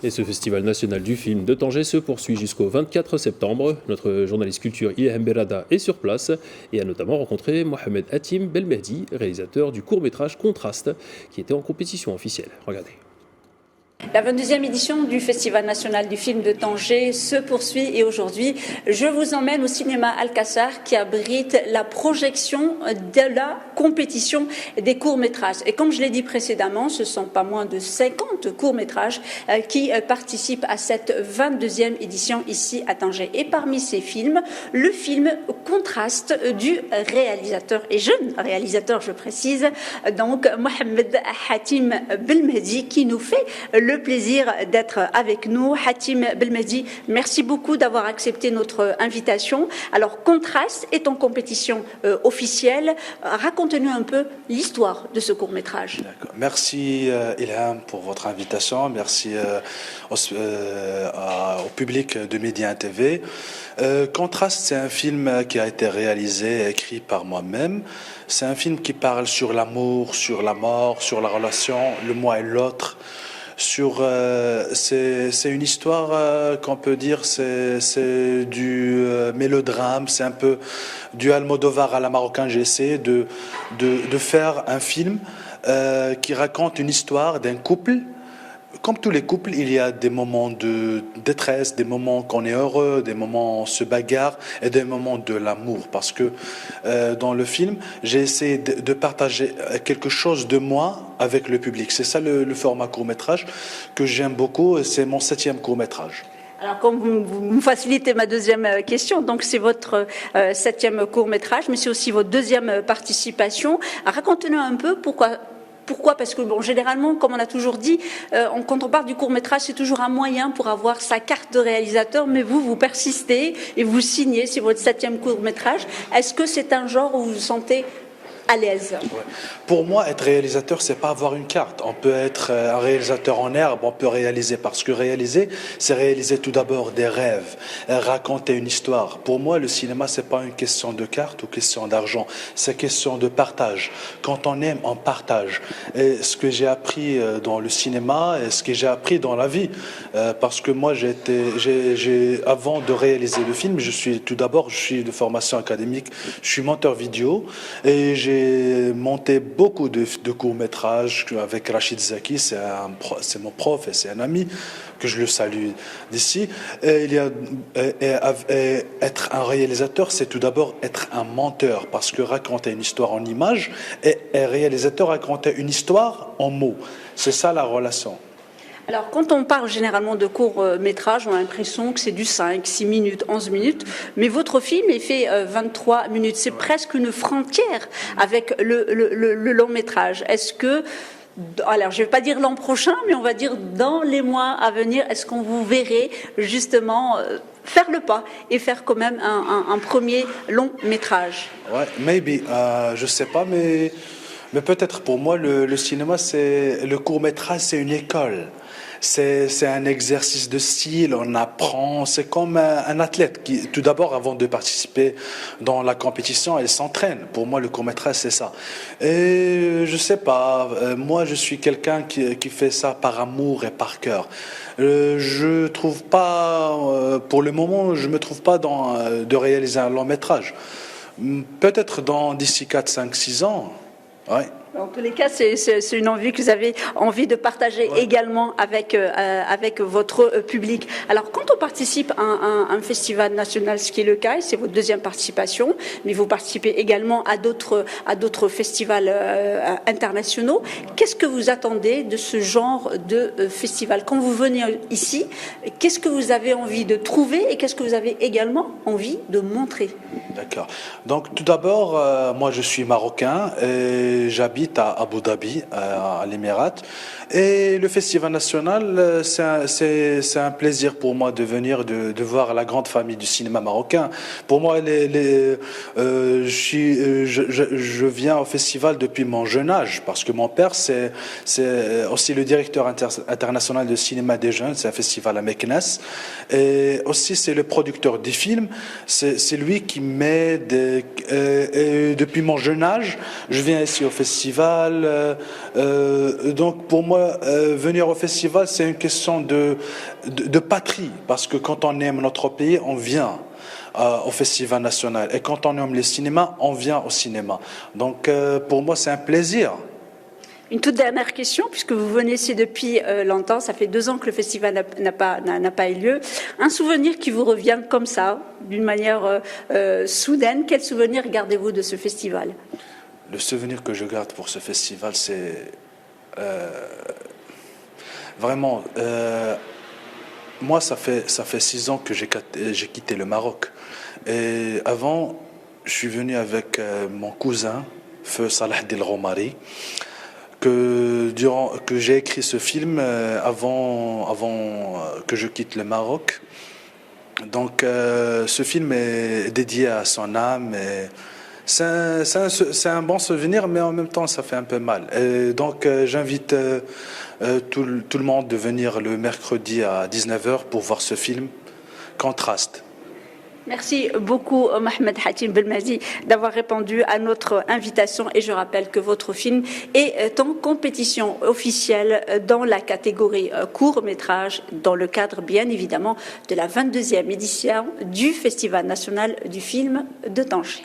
Et ce festival national du film de Tanger se poursuit jusqu'au 24 septembre. Notre journaliste culture Ilham Berada est sur place et a notamment rencontré Mohamed Hatim Belmehdi, réalisateur du court-métrage Contraste, qui était en compétition officielle. Regardez. La 22e édition du Festival national du film de Tanger se poursuit et aujourd'hui, je vous emmène au cinéma Alcazar qui abrite la projection de la compétition des courts-métrages. Et comme je l'ai dit précédemment, ce sont pas moins de 50 courts-métrages qui participent à cette 22e édition ici à Tanger. Et parmi ces films, le film Contraste du réalisateur, et jeune réalisateur, je précise, donc Mohamed Hatim Belmehdi, qui nous fait le plaisir d'être avec nous. Hatim Belmehdi, merci beaucoup d'avoir accepté notre invitation. Alors, Contraste est en compétition officielle. Racontez-nous un peu l'histoire de ce court-métrage. D'accord. Merci Ilham pour votre invitation. Merci au public de Média TV. Contraste, c'est un film qui a été réalisé et écrit par moi-même. C'est un film qui parle sur l'amour, sur la mort, sur la relation, le moi et l'autre. C'est une histoire qu'on peut dire c'est du mélodrame, c'est un peu du Almodovar à la marocain. J'ai essayé de faire un film qui raconte une histoire d'un couple. Comme tous les couples, il y a des moments de détresse, des moments qu'on est heureux, des moments où on se bagarre et des moments de l'amour. Parce que dans le film, j'ai essayé de partager quelque chose de moi avec le public. C'est ça le format court-métrage que j'aime beaucoup et c'est mon 7e court-métrage. Alors, comme vous me facilitez ma deuxième question, donc c'est votre 7e court-métrage, mais c'est aussi votre 2e participation. Racontez-nous un peu pourquoi. Parce que, bon, généralement, comme on a toujours dit, quand on parle du court-métrage, c'est toujours un moyen pour avoir sa carte de réalisateur, mais vous persistez et vous signez, c'est votre 7e court-métrage. Est-ce que c'est un genre où vous vous sentez à l'aise? Ouais. Pour moi, être réalisateur, c'est pas avoir une carte. On peut être un réalisateur en herbe, on peut réaliser. Parce que réaliser, c'est réaliser tout d'abord des rêves, raconter une histoire. Pour moi, le cinéma, c'est pas une question de carte ou question d'argent. C'est question de partage. Quand on aime, on partage. Et ce que j'ai appris dans le cinéma et ce que j'ai appris dans la vie, parce que moi, avant de réaliser le film, je suis de formation académique, je suis monteur vidéo et j'ai monté beaucoup de courts-métrages avec Rachid Zaki, c'est mon prof et c'est un ami que je le salue d'ici. Et être un réalisateur, c'est tout d'abord être un menteur, parce que raconter une histoire en images et réalisateur raconter une histoire en mots. C'est ça la relation. Alors, quand on parle généralement de court-métrage, on a l'impression que c'est du 5, 6 minutes, 11 minutes, mais votre film est fait 23 minutes. C'est presque une frontière avec le long-métrage. Est-ce que, alors je ne vais pas dire l'an prochain, mais on va dire dans les mois à venir, est-ce qu'on vous verrait justement faire le pas et faire quand même un premier long-métrage? Ouais, maybe, je ne sais pas, mais peut-être pour moi, le cinéma, le court-métrage, c'est une école. C'est un exercice de style, on apprend, c'est comme un athlète qui, tout d'abord, avant de participer dans la compétition, elle s'entraîne. Pour moi, le court-métrage, c'est ça. Et je sais pas, moi, je suis quelqu'un qui fait ça par amour et par cœur. Je trouve pas, pour le moment, je me trouve pas de réaliser un long-métrage. Peut-être d'ici 4, 5, 6 ans, ouais. En tous les cas, c'est une envie que vous avez envie de partager également avec votre public. Alors, quand on participe à un festival national, ce qui est le cas, et c'est votre 2e participation, mais vous participez également à d'autres festivals internationaux, qu'est-ce que vous attendez de ce genre de festival? Quand vous venez ici, qu'est-ce que vous avez envie de trouver et qu'est-ce que vous avez également envie de montrer? D'accord. Donc, tout d'abord, moi, je suis marocain et j'habite à Abu Dhabi, à l'Émirat. Et le Festival national, c'est un plaisir pour moi de venir, de voir la grande famille du cinéma marocain. Pour moi, je viens au festival depuis mon jeune âge, parce que mon père, c'est aussi le directeur international de cinéma des jeunes, c'est un festival à Meknes. Et aussi, c'est le producteur des films. C'est lui qui m'aide. Depuis mon jeune âge, je viens ici au festival festival. Donc pour moi, venir au festival, c'est une question de patrie, parce que quand on aime notre pays, on vient au festival national. Et quand on aime le cinéma, on vient au cinéma. Donc pour moi, c'est un plaisir. Une toute dernière question, puisque vous venez ici depuis longtemps, ça fait 2 ans que le festival n'a pas eu lieu. Un souvenir qui vous revient comme ça, d'une manière soudaine, quel souvenir gardez-vous de ce festival? Le souvenir que je garde pour ce festival, c'est vraiment... moi, ça fait 6 ans que j'ai quitté le Maroc. Et avant, je suis venu avec mon cousin, Feu Salah Del Romari, que j'ai écrit ce film avant que je quitte le Maroc. Donc ce film est dédié à son âme. Et c'est un bon souvenir, mais en même temps ça fait un peu mal. Et donc j'invite tout le monde de venir le mercredi à 19h pour voir ce film, Contraste. Merci beaucoup Mohamed Hatim Belmehdi d'avoir répondu à notre invitation, et je rappelle que votre film est en compétition officielle dans la catégorie court-métrage, dans le cadre bien évidemment de la 22e édition du Festival national du film de Tanger.